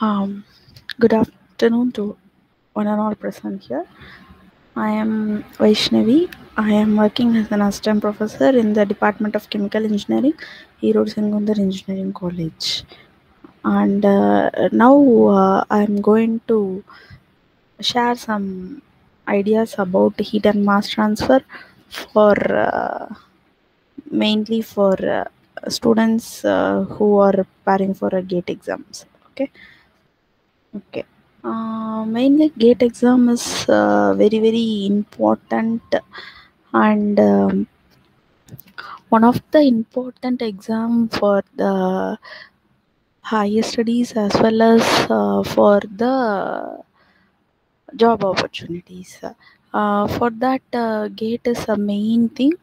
Um, Good afternoon to one and all present here. I am Vaishnavi. I am working as an assistant professor in the Department of Chemical Engineering, Erode Sengunthar Engineering College. And now I am going to share some ideas about heat and mass transfer for mainly for students who are preparing for a GATE exams. Okay. Mainly GATE exam is very important, and one of the important exam for the higher studies as well as for the job opportunities. For that, GATE is a main thing,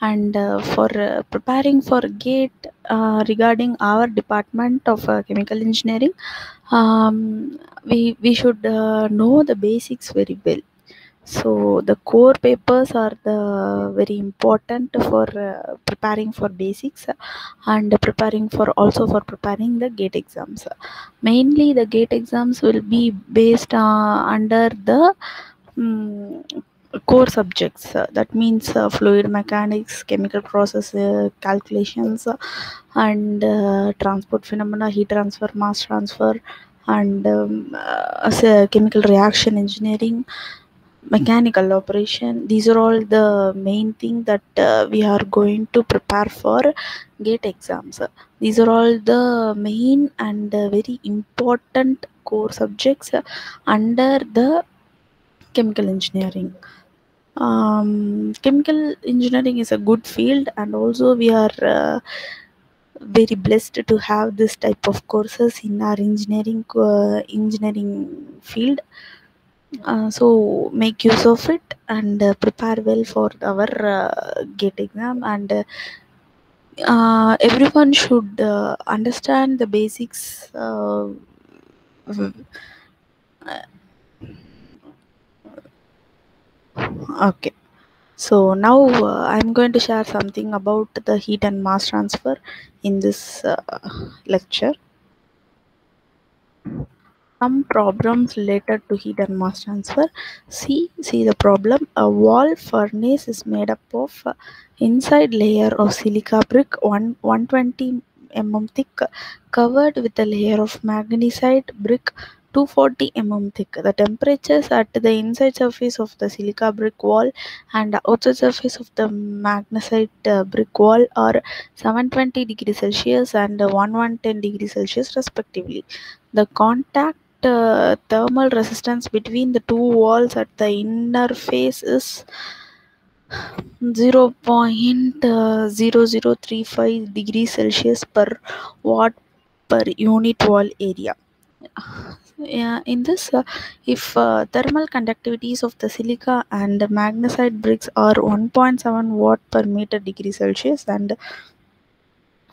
and for preparing for GATE regarding our department of chemical engineering, we should know the basics very well. So the core papers are the very important for preparing for basics, and preparing for also for preparing the GATE exams. Mainly the GATE exams will be based under the mm, core subjects. That means fluid mechanics, chemical process calculations, and transport phenomena, heat transfer, mass transfer, and as a chemical reaction engineering, mechanical operation. These are all the main thing that we are going to prepare for GATE exams. These are all the main and very important core subjects under the chemical engineering. Chemical engineering is a good field, and also we are very blessed to have this type of courses in our engineering field. So make use of it, and prepare well for our GATE exam. And everyone should understand the basics. Okay. So now I'm going to share something about the heat and mass transfer in this lecture. Some problems related to heat and mass transfer. See the problem. A wall furnace is made up of inside layer of silica brick 120 thick, covered with a layer of magnesite brick 240 thick. The temperatures at the inside surface of the silica brick wall and outside surface of the magnesite brick wall are 720 degrees Celsius and 1110 degrees Celsius respectively. The contact thermal resistance between the two walls at the inner face is 0.0035 degrees Celsius per watt per unit wall area. Yeah, in this, if thermal conductivities of the silica and the magnesite bricks are 1.7 watt per meter degree Celsius and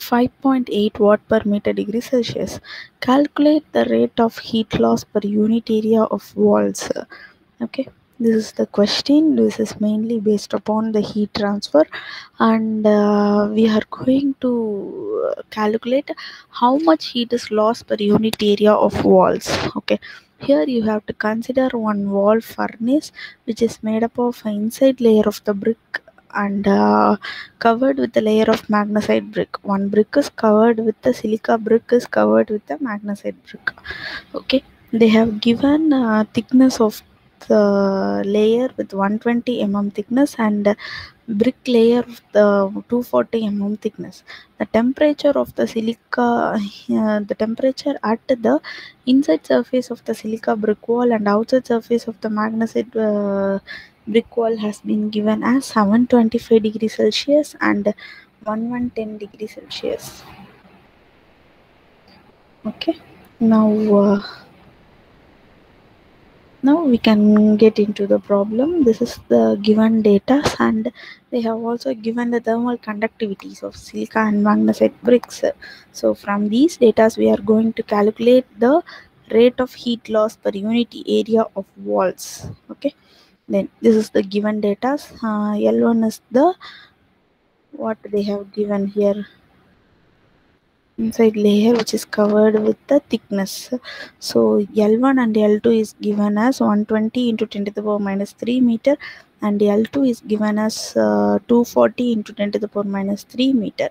5.8 watt per meter degree Celsius. Calculate the rate of heat loss per unit area of walls. Okay, this is the question. This is mainly based upon the heat transfer, and we are going to calculate how much heat is lost per unit area of walls. Okay, here you have to consider one wall furnace which is made up of an inside layer of the brick and covered with a layer of magnesite brick. One brick is covered with the silica brick is covered with the magnesite brick. Okay, they have given thickness of the layer with 120 thickness and brick layer of the 240 thickness. The temperature of the silica, the temperature at the inside surface of the silica brick wall and outside surface of the magnesite brick wall has been given as 725 degrees Celsius and 1110 degrees Celsius. Okay, now now we can get into the problem. This is the given data, and they have also given the thermal conductivities of silica and magnesite bricks. So from these data we are going to calculate the rate of heat loss per unit area of walls. Okay, then this is the given data. L1 is the what they have given here. inside layer which is covered with the thickness. So L1 and L2 is given as 120 into 10 to the power minus 3 meter, and L2 is given as 240 into 10 to the power minus 3 meter.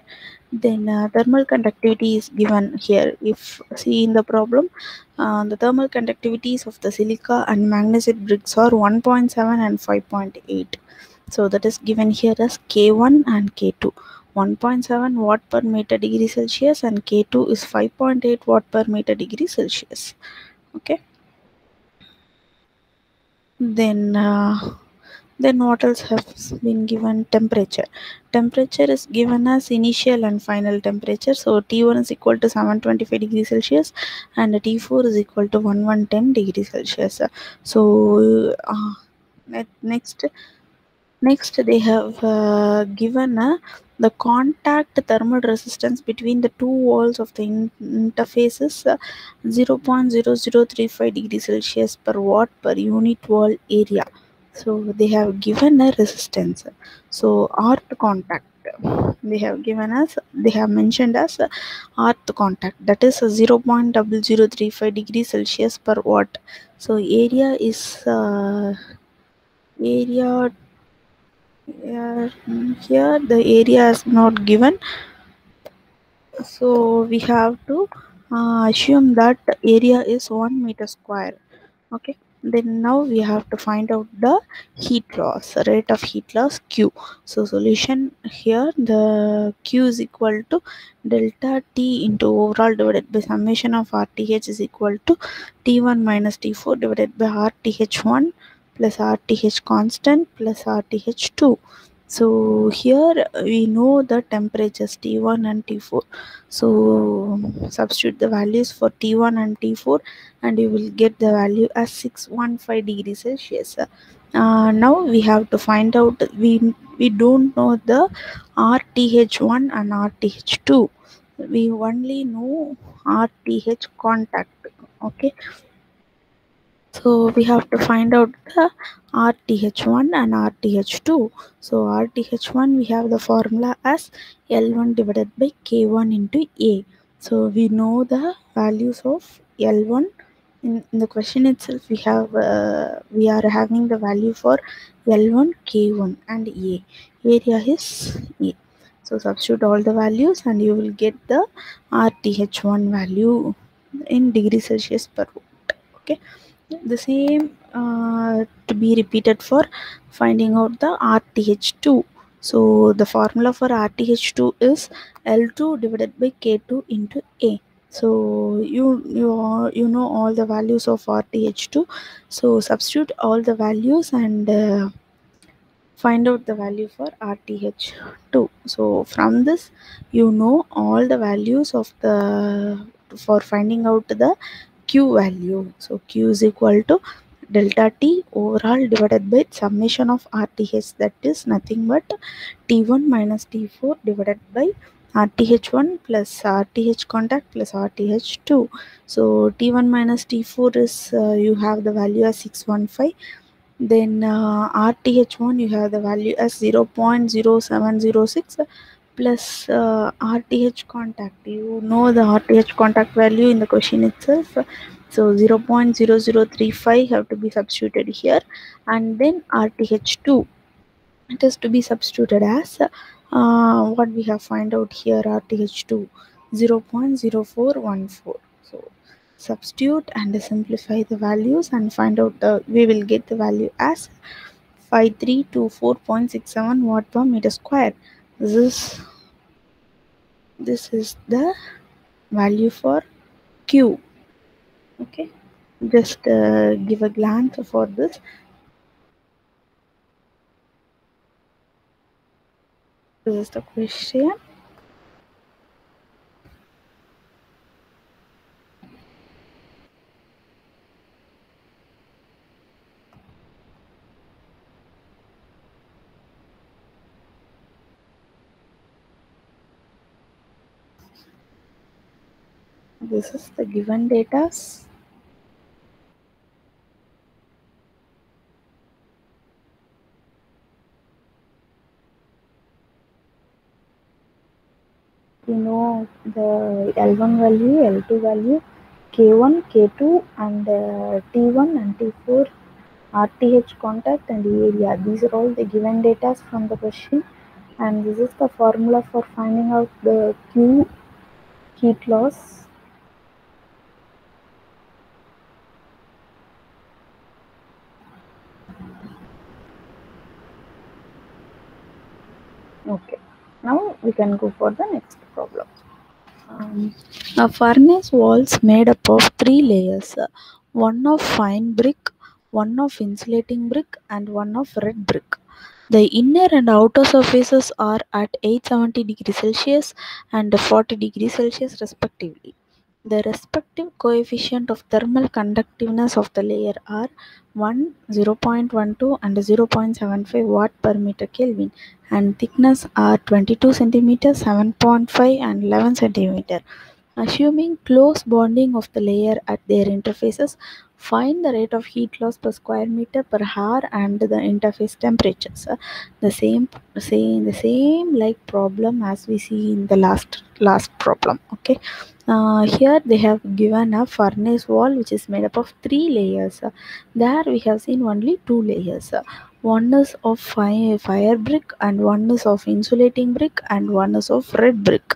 Then thermal conductivity is given here. If see in the problem, the thermal conductivities of the silica and magnesit bricks are 1.7 and 5.8. So that is given here as K1 and K2. 1.7 watt per meter degree Celsius and K2 is 5.8 watt per meter degree Celsius. Okay. Then what else has been given? Temperature. Temperature is given as initial and final temperature. So T1 is equal to 725 degrees Celsius and T4 is equal to 1110 degrees Celsius. So next they have given the contact thermal resistance between the two walls of the interfaces 0.0035 degrees Celsius per watt per unit wall area. So they have given a resistance. So earth contact, they have mentioned as earth contact, that is 0.0035 degrees Celsius per watt. So area here the area is not given, so we have to assume that area is 1 meter square. Okay, then now we have to find out the heat loss, rate of heat loss Q. So solution here, the Q is equal to delta T into overall divided by summation of RTH is equal to T1 minus T4 divided by RTH1 plus RTH constant plus RTH2. So here we know the temperatures T1 and T4. So substitute the values for T1 and T4 and you will get the value as 615 degrees Celsius. Now we have to find out, we don't know the RTH1 and RTH2. We only know RTH contact. Okay, so we have to find out the RTH1 and RTH2. So RTH1 we have the formula as L1 divided by K1 into A. So we know the values of L1 in the question itself. We are having the value for L1, K1 and A. Area is A. So substitute all the values and you will get the RTH1 value in degree Celsius per watt. Okay, the same to be repeated for finding out the RTH2. So the formula for RTH2 is L2 divided by K2 into A. So you know all the values of RTH2. So substitute all the values and find out the value for RTH2. So from this you know all the values of the for finding out the Q value. So Q is equal to delta T overall divided by summation of RTH, that is nothing but T1 minus T4 divided by RTH1 plus RTH contact plus RTH2. So T1 minus T4 is you have the value as 615. Then RTH1 you have the value as 0.0706 plus RTH contact. You know the RTH contact value in the question itself. So 0.0035 have to be substituted here, and then RTH2 it is to be substituted as what we have find out here, RTH2 0.0414. So substitute and simplify the values and find out we will get the value as 5324.67 watt per meter square. This is the value for Q. Okay, just give a glance for this. This is the question. This is the given data. we know the L1 value, L2 value, K1, K2, and T1 and T4, RTH contact and area. These are all the given data from the question, and this is the formula for finding out the Q heat loss. Okay, now we can go for the next problem. A furnace walls made up of three layers, one of fine brick, one of insulating brick, and one of red brick. The inner and outer surfaces are at 870 degrees Celsius and 40 degrees Celsius respectively. The respective coefficient of thermal conductiveness of the layer are 1, 0.12 and 0.75 watt per meter Kelvin, and thickness are 22 centimeter, 7.5 and 11 centimeter. Assuming close bonding of the layer at their interfaces, find the rate of heat loss per square meter per hour and the interface temperatures. The same like problem as we see in the last problem. Okay. Here they have given a furnace wall which is made up of three layers. There we have seen only two layers. One is of fire brick, and one is of insulating brick, and one is of red brick.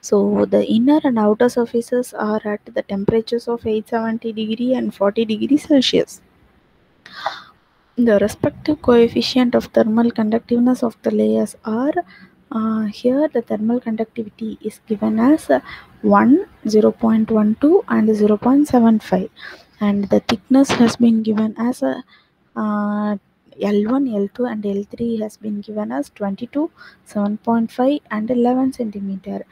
So the inner and outer surfaces are at the temperatures of 870 degree and 40 degrees Celsius. The respective coefficient of thermal conductiveness of the layers are here the thermal conductivity is given as 1, 0.12 and 0.75, and the thickness has been given as L1, L2 and L3 has been given as 22, 7.5 and 11 centimeter.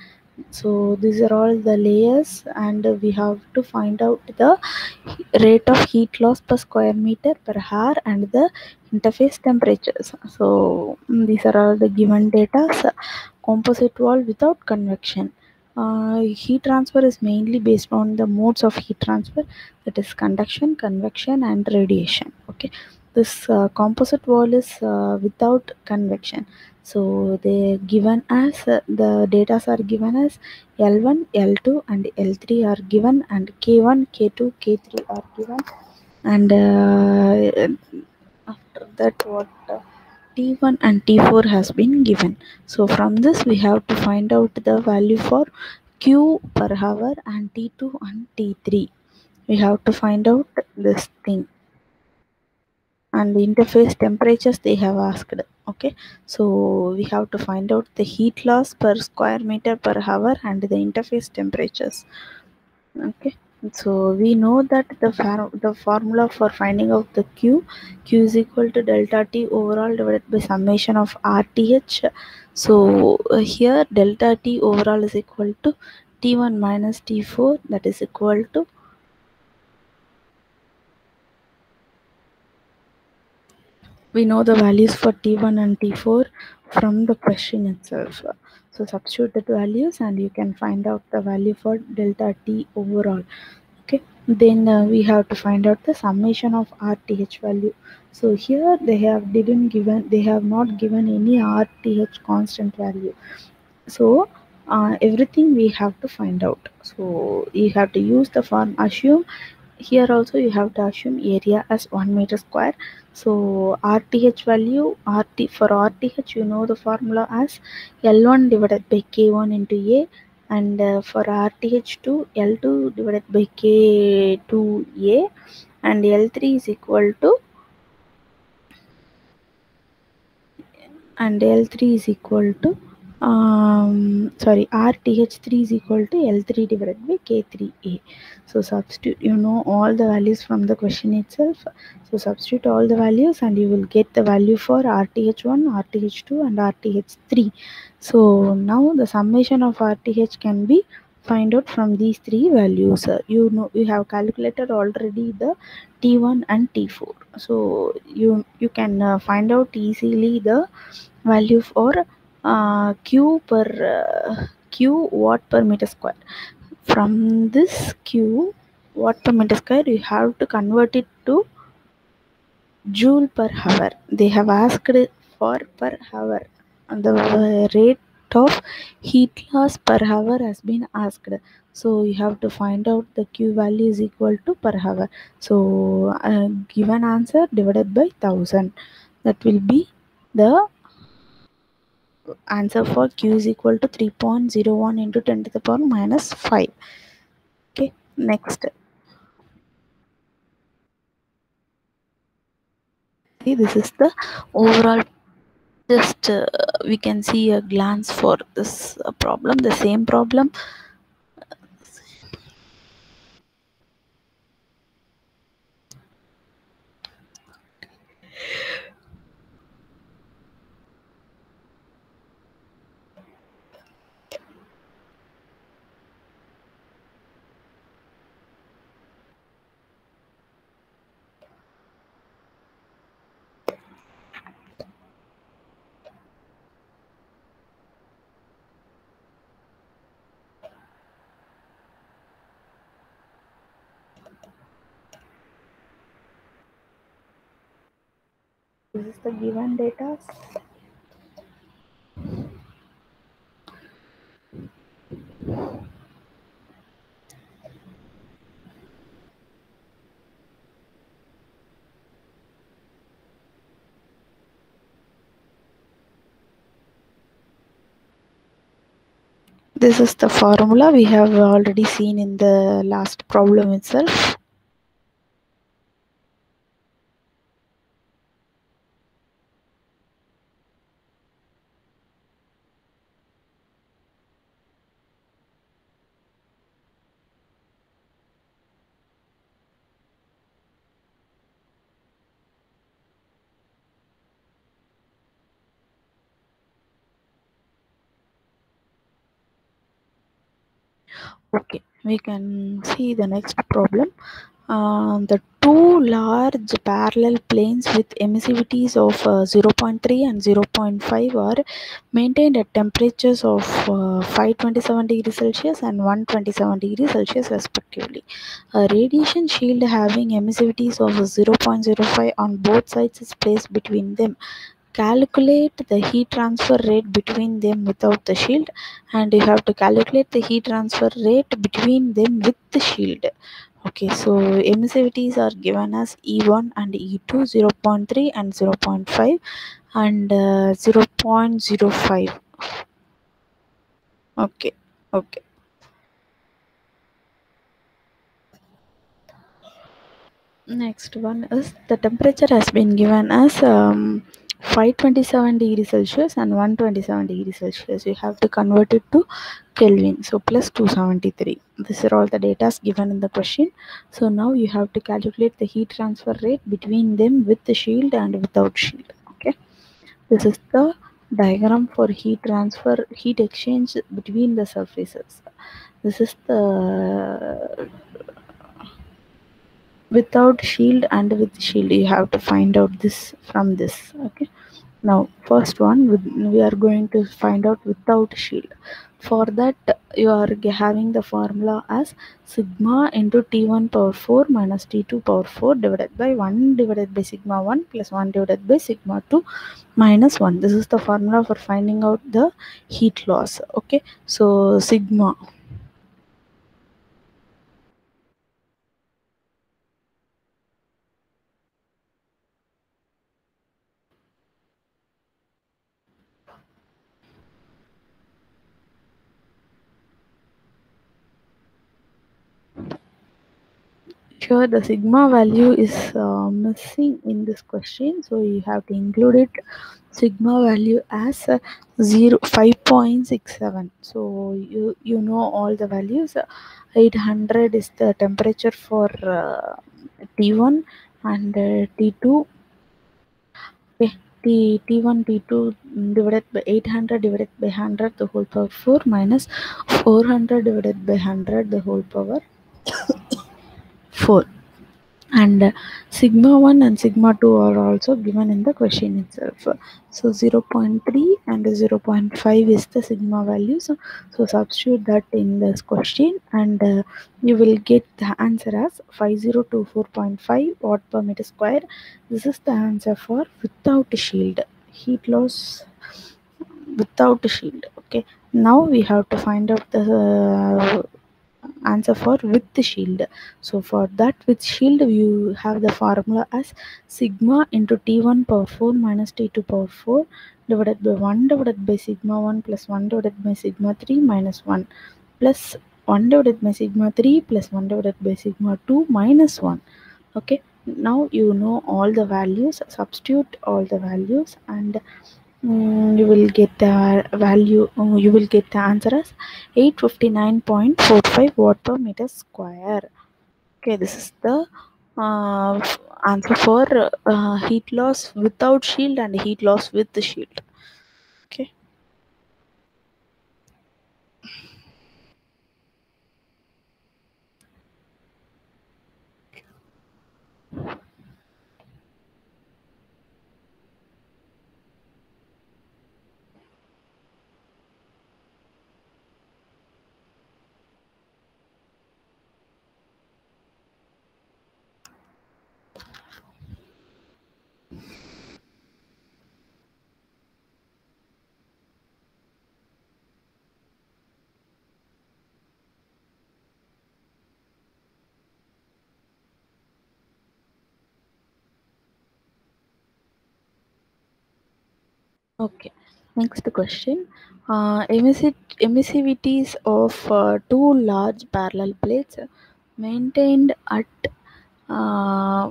So these are all the layers, and we have to find out the rate of heat loss per square meter per hour and the interface temperatures. So these are all the given data. So, composite wall without convection. Heat transfer is mainly based on the modes of heat transfer, that is conduction, convection and radiation. Okay, this composite wall is without convection. So they given as the data are given as L1, L2 and L3 are given, and K1, K2, K3 are given, and after that what T1 and T4 has been given. So from this we have to find out the value for Q per hour and T2 and T3. We have to find out this thing, and the interface temperatures they have asked. Okay, so we have to find out the heat loss per square meter per hour and the interface temperatures. Okay, so we know that the formula for finding out the q is equal to delta t overall divided by summation of rth. So here delta t overall is equal to t1 minus t4, that is equal to, we know the values for T1 and T4 from the question itself. So substitute the values and you can find out the value for delta T overall. Okay, then we have to find out the summation of RTH value. So here they have not given any RTH constant value. So everything we have to find out. So you have to use the form assume. Here also you have to assume area as 1 meter square. So RTH value, for RTH you know the formula as L1 divided by K1 into A, and for RTH2 L2 divided by K2A, and L3 is equal to, and L3 is equal to RTH3 is equal to L3 divided by K3A. So substitute, you know all the values from the question itself. So substitute all the values and you will get the value for RTH1, RTH2 and RTH3. So now the summation of RTH can be find out from these three values. You know you have calculated already the T1 and T4. So you can find out easily the value for q watt per meter square. From this q watt per meter square you have to convert it to joule per hour. They have asked for per hour, and the rate rate of heat loss per hour has been asked. So you have to find out the Q value is equal to per hour. So given answer divided by 1000. That will be the answer for Q is equal to 3.01 into 10 to the power minus 5. Okay, next. See, this is the overall. Just we can see a glance for this problem, the same problem. This is the given data. This is the formula we have already seen in the last problem itself. Okay, we can see the next problem. The two large parallel planes with emissivities of 0.3 and 0.5 are maintained at temperatures of 527 degrees Celsius and 127 degrees Celsius respectively. A radiation shield having emissivities of 0.05 on both sides is placed between them. Calculate the heat transfer rate between them without the shield, and you have to calculate the heat transfer rate between them with the shield. Okay, so emissivities are given as E1 and E2, 0.3 and 0.5 and 0.05. Okay, okay. Next one is the temperature has been given as 527 degrees Celsius and 127 degrees Celsius. You have to convert it to Kelvin. So plus 273. These are all the data given in the question. So now you have to calculate the heat transfer rate between them with the shield and without shield. Okay. This is the diagram for heat transfer, heat exchange between the surfaces. This is the without shield and with shield. You have to find out this from this. Okay, now first one we are going to find out without shield. For that you are having the formula as sigma into T1 power 4 minus T2 power 4 divided by 1 divided by sigma 1 plus 1 divided by sigma 2 minus 1. This is the formula for finding out the heat loss. Okay, so sigma. Sure, the sigma value is missing in this question, so you have to include it. Sigma value as 5.67. So you know all the values. 800 is the temperature for T1 and T2. Okay, T1 T2 divided by 800 divided by 100 the whole power 4 minus 400 divided by 100 the whole power 4. And sigma 1 and sigma 2 are also given in the question itself. So 0.3 and 0.5 is the sigma value. So substitute that in this question, and you will get the answer as 5024.5 watt per meter square. This is the answer for without shield, heat loss without shield. Okay, now we have to find out the answer for with the shield. So for that with shield you have the formula as sigma into t1 power 4 minus t2 power 4 divided by 1 divided by sigma 1 plus 1 divided by sigma 3 minus 1 plus 1 divided by sigma 3 plus 1 divided by sigma 2 minus 1. Okay, now you know all the values, substitute all the values, and you will get the value, you will get the answer as 859.45 watt per meter square. Okay, this is the uh, answer for heat loss without shield and heat loss with the shield. Okay. Okay. Next question. Emissivities of two large parallel plates maintained at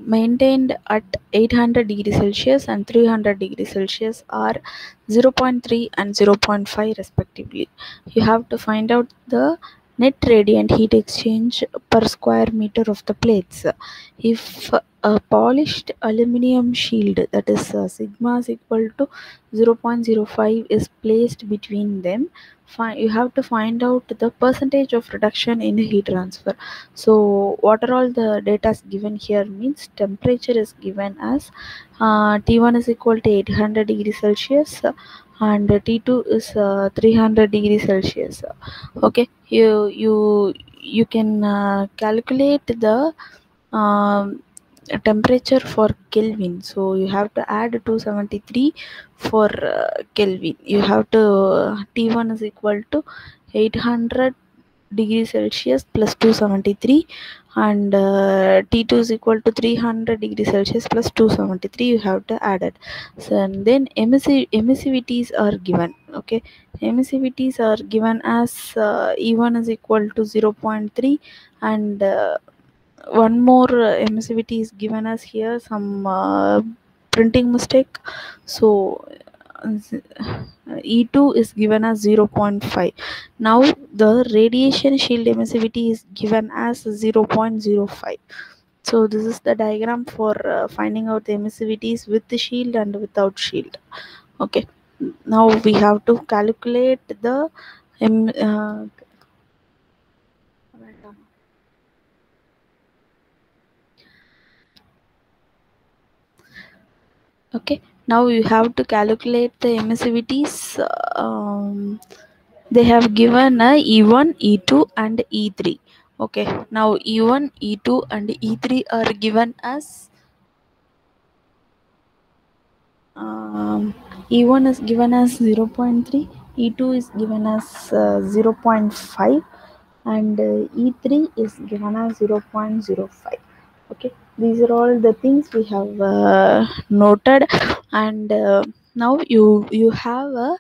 maintained at 800 degrees Celsius and 300 degrees Celsius are 0.3 and 0.5 respectively. You have to find out the net radiant heat exchange per square meter of the plates. If a polished aluminum shield, that is sigma is equal to 0.05, is placed between them, you have to find out the percentage of reduction in heat transfer. So what are all the data given here means temperature is given as T1 is equal to 800 degrees Celsius and T2 is 300 degrees Celsius. Okay, you can calculate the um, temperature for Kelvin. So you have to add 273 for Kelvin. You have to T1 is equal to 800 degrees Celsius plus 273 and T2 is equal to 300 degrees Celsius plus 273. You have to add it. So and then emissivities are given. Okay, emissivities are given as E1 is equal to 0.3 and one more emissivity is given as here, some printing mistake. So E2 is given as 0.5. Now the radiation shield emissivity is given as 0.05. So this is the diagram for finding out the emissivities with the shield and without shield. Okay, now we have to calculate the em- uh, okay, now you have to calculate the emissivities. They have given a E1, E2 and E3. Okay, now E1, E2 and E3 are given as E1 is given as 0.3, E2 is given as 0.5 and E3 is given as 0.05. Okay, these are all the things we have noted, and now you have a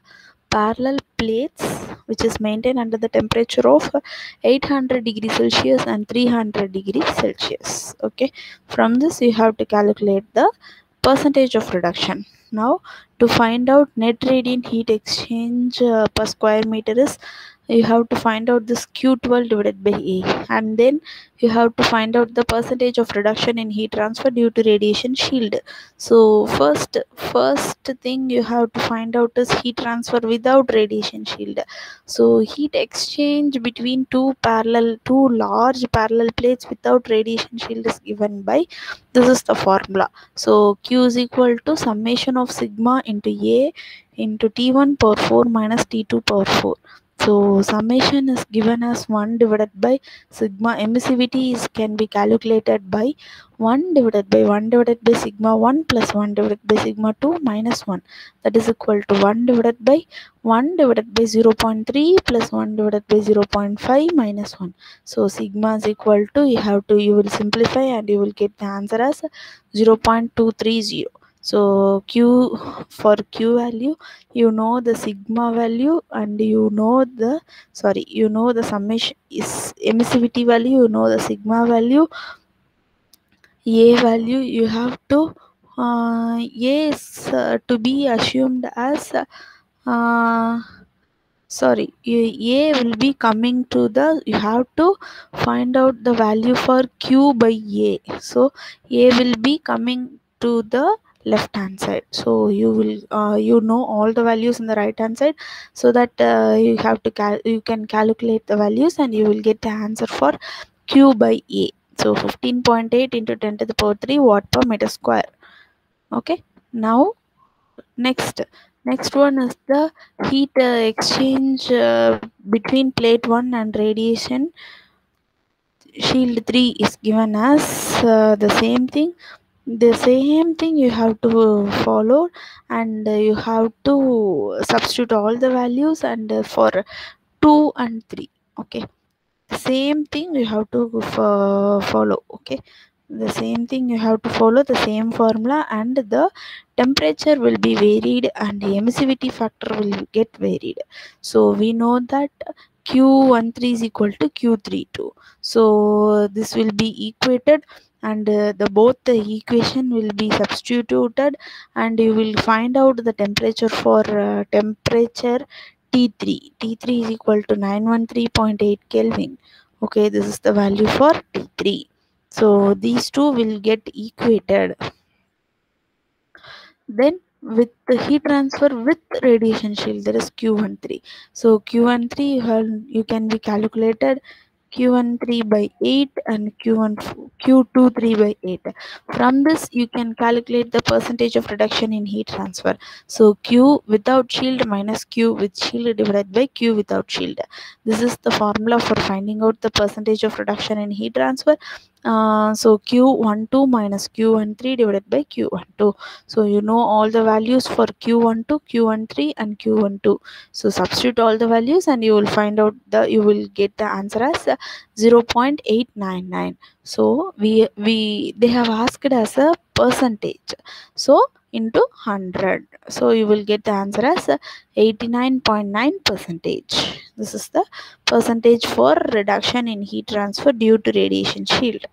parallel plates which is maintained under the temperature of 800 degrees Celsius and 300 degrees Celsius. Okay, from this you have to calculate the percentage of reduction. Now to find out net radiant heat exchange per square meter is, you have to find out this Q12 divided by A, and then you have to find out the percentage of reduction in heat transfer due to radiation shield. So first thing you have to find out is heat transfer without radiation shield. So heat exchange between two large parallel plates without radiation shield is given by, this is the formula. So Q is equal to summation of sigma into A into T1 power 4 minus T2 power 4. So summation is given as 1 divided by sigma. Emissivity is can be calculated by 1 divided by 1 divided by sigma 1 plus 1 divided by sigma 2 minus 1. That is equal to 1 divided by 1 divided by 0.3 plus 1 divided by 0.5 minus 1. So sigma is equal to, you will simplify and you will get the answer as 0.230. So for q value, you know the sigma value, and you know the summation is emissivity value, you know the sigma value. A value you have to A is to be assumed as uh, A will be coming to the, you have to find out the value for q by A. So A will be coming to the left hand side, so you will you know all the values in the right hand side, so that you can calculate the values and you will get the answer for q by A. So 15.8 into 10 to the power 3 watt per meter square. Okay, now next one is the heat exchange between plate 1 and radiation shield 3 is given as the same thing you have to follow, and you have to substitute all the values, and for 2 and 3. Okay, same thing you have to follow. Okay, the same thing you have to follow, the same formula, and the temperature will be varied and the emissivity factor will get varied. So we know that q13 is equal to q32. So this will be equated, and the both the equation will be substituted, and you will find out the temperature for temperature T3 is equal to 913.8 Kelvin. Okay, this is the value for T3. So these two will get equated. Then with the heat transfer with radiation shield, there is Q13. So Q13 you can be calculated Q13 by 8 and Q23 by 8. From this you can calculate the percentage of reduction in heat transfer. So Q without shield minus Q with shield divided by Q without shield. This is the formula for finding out the percentage of reduction in heat transfer. So Q12 minus Q13 divided by Q12. So you know all the values for Q12, Q13 and Q12. So substitute all the values and you will find out you will get the answer as 0.899. So they have asked as a percentage, so into 100, so you will get the answer as 89.9 percentage. This is the percentage for reduction in heat transfer due to radiation shield.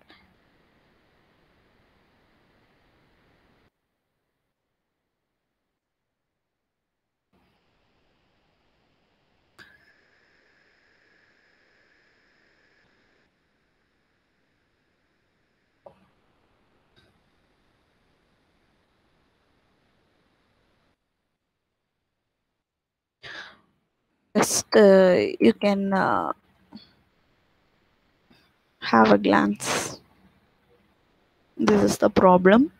Just you can have a glance. This is the problem.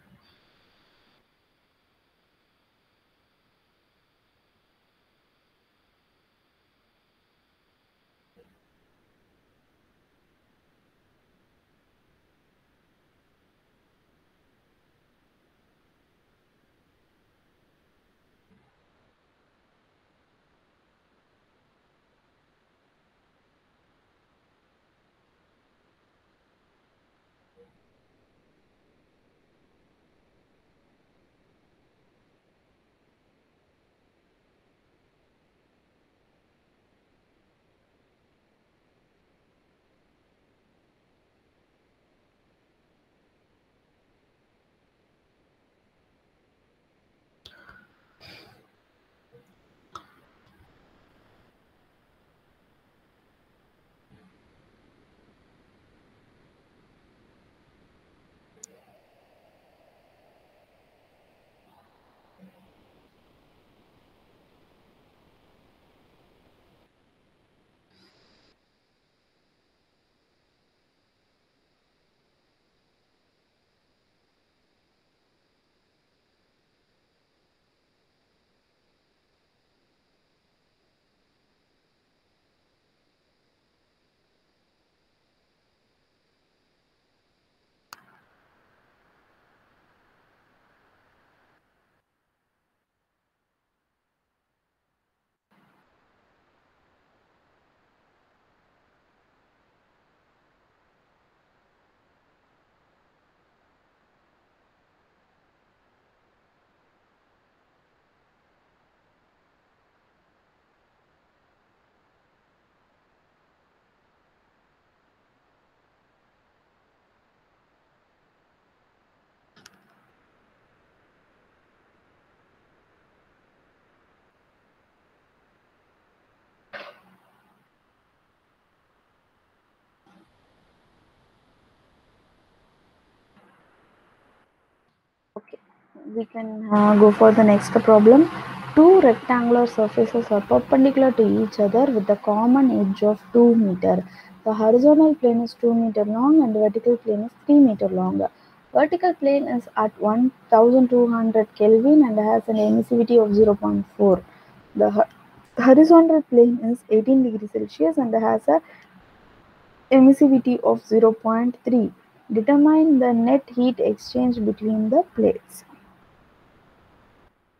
Okay, we can go for the next problem. Two rectangular surfaces are perpendicular to each other with a common edge of 2 meter. The horizontal plane is 2 meter long and the vertical plane is 3 meter long. Vertical plane is at 1200 Kelvin and has an emissivity of 0.4. The horizontal plane is 18 degrees Celsius and has a emissivity of 0.3. Determine the net heat exchange between the plates.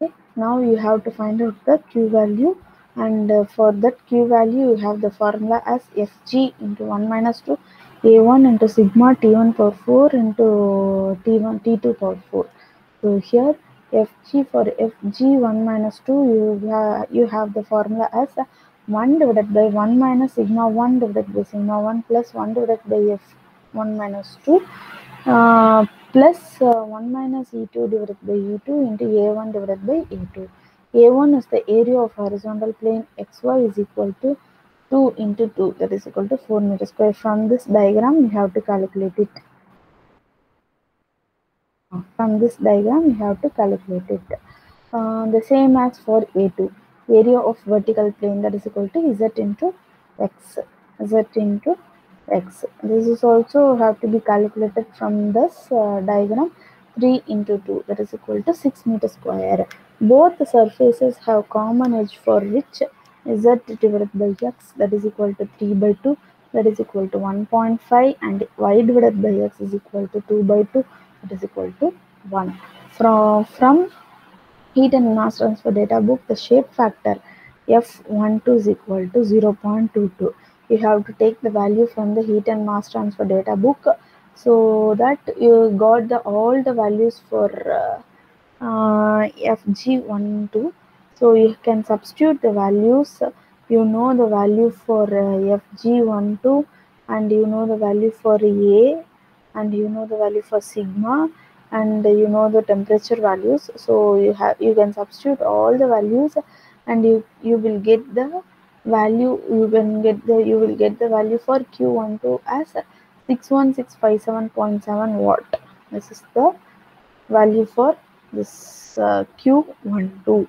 Okay. Now you have to find out the Q value, and for that Q value you have the formula as Fg into 1 minus 2 A1 into sigma T1 power 4 into T1 T2 power 4. So here Fg for Fg 1 minus 2 you have the formula as 1 divided by 1 minus sigma 1 divided by sigma 1 plus 1 divided by F1 minus 2 plus 1 minus E2 divided by E2 into A1 divided by A2. A1 is the area of horizontal plane xy is equal to 2 into 2, that is equal to 4 meter square. From this diagram you have to calculate it. From this diagram you have to calculate it. The same as for A2. Area of vertical plane, that is equal to Z into X. Z into X. This is also have to be calculated from this diagram. 3 into 2, that is equal to 6 meter square. Both the surfaces have common edge for which Z divided by X, that is equal to 3 by 2, that is equal to 1.5, and Y divided by X is equal to 2 by 2, that is equal to 1. From heat and mass transfer data book, the shape factor F12 is equal to 0.22. You have to take the value from the heat and mass transfer data book, so that you got all the values for Fg12. So you can substitute the values. You know the value for Fg12, and you know the value for A, and you know the value for sigma, and you know the temperature values. So you can substitute all the values, and you will get the value. You will get the value for Q12 as 61657.7 watt. This is the value for this Q12.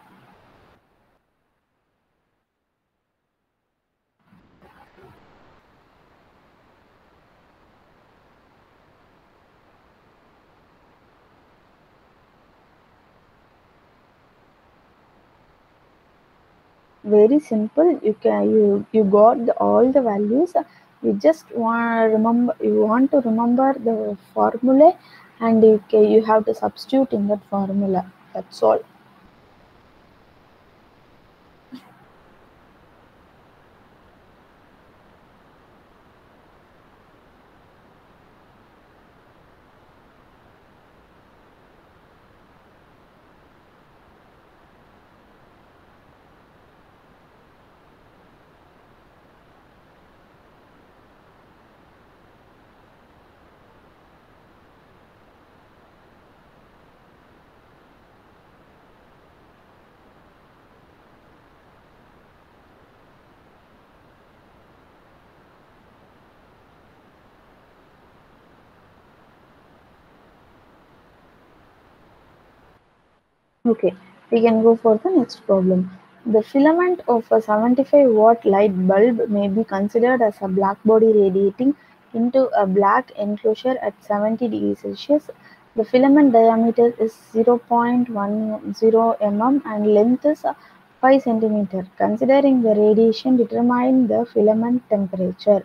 Very simple. You got all the values. You just want to remember the formula, and you have to substitute in that formula. That's all. Okay, we can go for the next problem. The filament of a 75-watt light bulb may be considered as a black body radiating into a black enclosure at 70 degrees Celsius. The filament diameter is 0.10 mm and length is 5 cm. Considering the radiation, determine the filament temperature.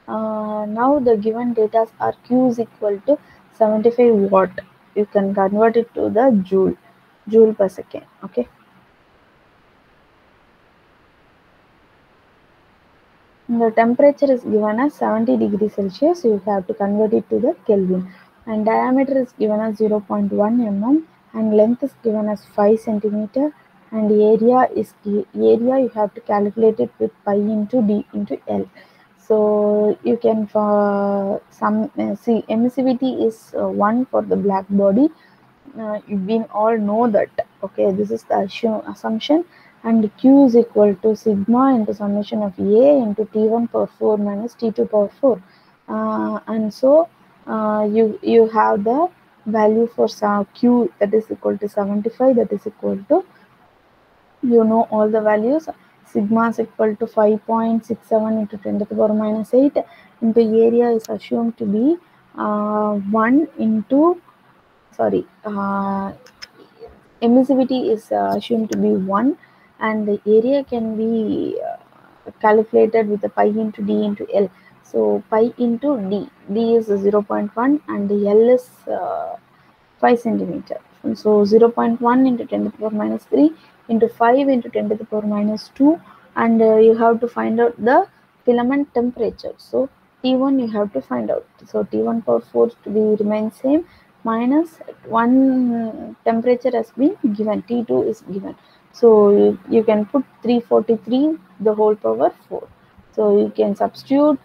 Now the given data are Q is equal to 75 watt. You can convert it to the joule per second. Okay, the temperature is given as 70 degrees Celsius. You have to convert it to the Kelvin, and diameter is given as 0.1 mm and length is given as 5 centimeter, and area you have to calculate it with pi into d into L. So you can for some see emissivity is 1 for the black body. We all know that. Okay, this is the assumption, and Q is equal to sigma into summation of A into T1 power 4 minus T2 power 4. And so you have the value for Q, that is equal to 75, that is equal to, all the values. Sigma is equal to 5.67 into 10 to the power minus 8 into area is assumed to be 1 into, sorry, emissivity is assumed to be 1, and the area can be calculated with the pi into d into L. So pi into d is 0.1 and the L is 5 centimeter. So 0.1 into 10 to the power minus 3 into 5 into 10 to the power minus 2, and you have to find out the filament temperature. So T1 you have to find out. So T1 power 4 to be remain same, minus 1 temperature has been given, T2 is given. So you can put 343 the whole power 4. So you can substitute,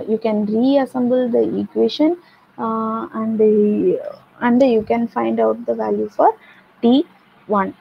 you can reassemble the equation, and you can find out the value for T1.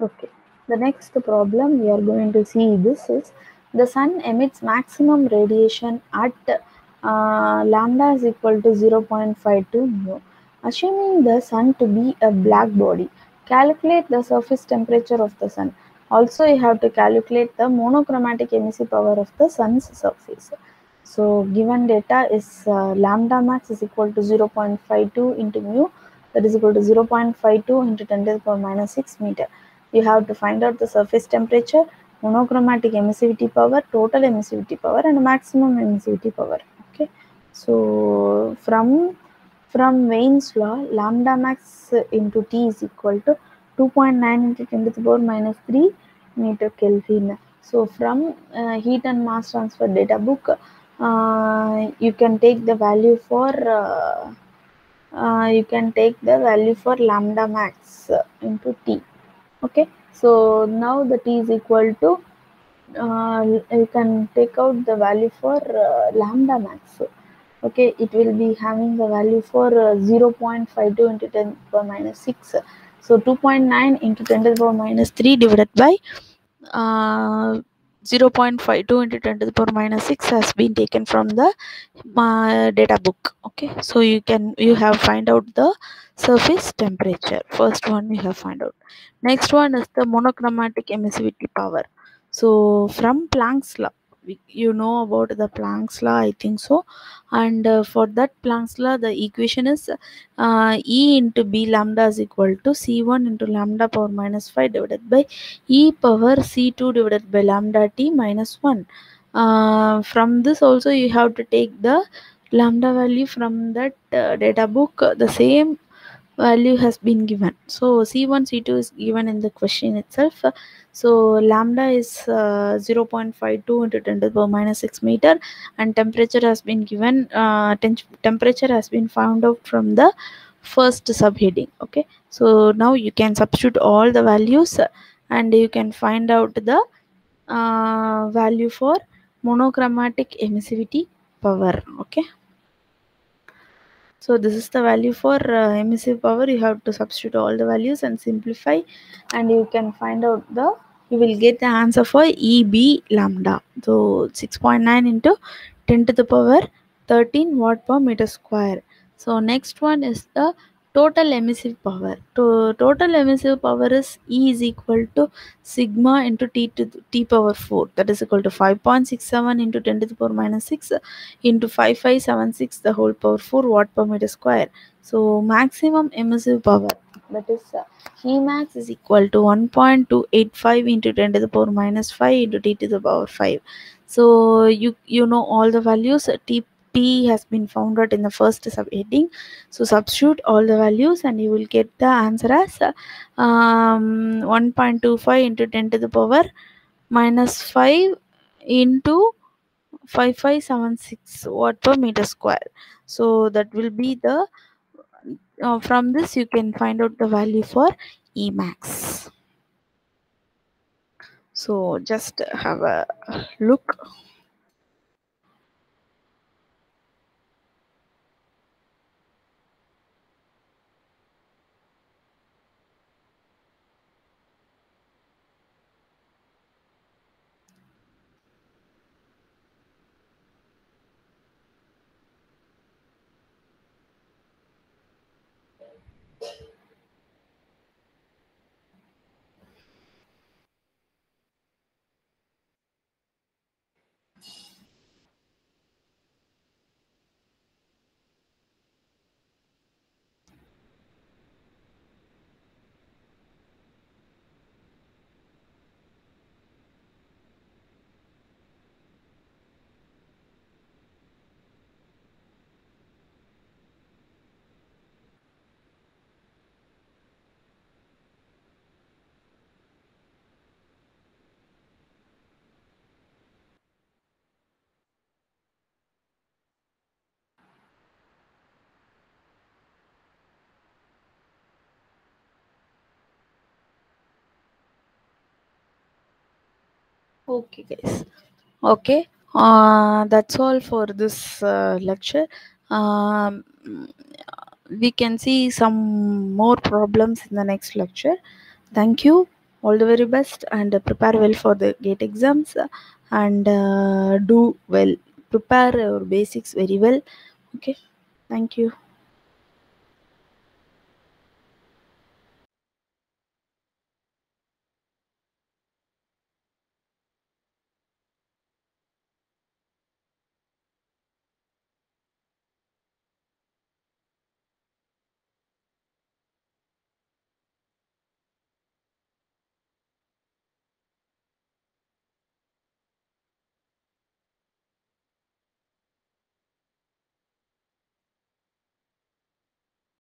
Okay, the next problem we are going to see this is the sun emits maximum radiation at lambda is equal to 0.52 mu. Assuming the sun to be a black body, calculate the surface temperature of the sun. Also, you have to calculate the monochromatic emissive power of the sun's surface. So, given data is lambda max is equal to 0.52 into mu, that is equal to 0.52 into 10 to the power minus 6 meter. You have to find out the surface temperature, monochromatic emissivity power, total emissivity power, and maximum emissivity power. Okay, so from Wein's law, lambda max into T is equal to 2.9 into 10 to the power minus 3 meter Kelvin. So from heat and mass transfer data book, you can take the value for lambda max into T. Okay, so now the T is equal to, you can take out the value for lambda max. Okay, it will be having the value for 0.52 into 10 to the power minus 6. So 2.9 into 10 to the power minus 3 divided by uh, 0.52 into 10 to the power minus 6 has been taken from the data book. Okay, so you have find out the surface temperature. First one we have find out. Next one is the monochromatic emissivity power. So from Planck's law, you know about the Planck's law, I think so. And for that Planck's law, the equation is E into B lambda is equal to C1 into lambda power minus 5 divided by E power C2 divided by lambda T minus 1. From this also you have to take the lambda value from that data book. The same value has been given. So C1, C2 is given in the question itself. So lambda is 0.52 into 10 to the power minus 6 meter, and temperature has been given. Temperature has been found out from the first subheading. Okay, so now you can substitute all the values, and you can find out the value for monochromatic emissivity power. Okay, so this is the value for emissive power. You have to substitute all the values and simplify, and you can find out you will get the answer for EB lambda. So 6.9 into 10 to the power 13 watt per meter square. So next one is the total emissive power. Total emissive power is E is equal to sigma into T to the T power 4. That is equal to 5.67 into 10 to the power minus 6 into 5576 the whole power 4 watt per meter square. So maximum emissive power, that is Emax is equal to 1.285 into 10 to the power minus 5 into T to the power 5. So you know all the values. T P has been found out in the first subheading. So substitute all the values and you will get the answer as 1.25 into 10 to the power minus 5 into 5576 watt per meter square. So that will be the from this you can find out the value for Emax. So just have a look. Okay, guys. Okay, that's all for this lecture. Um, we can see some more problems in the next lecture. Thank you. All the very best and prepare well for the GATE exams and do well. Prepare your basics very well. Okay, thank you.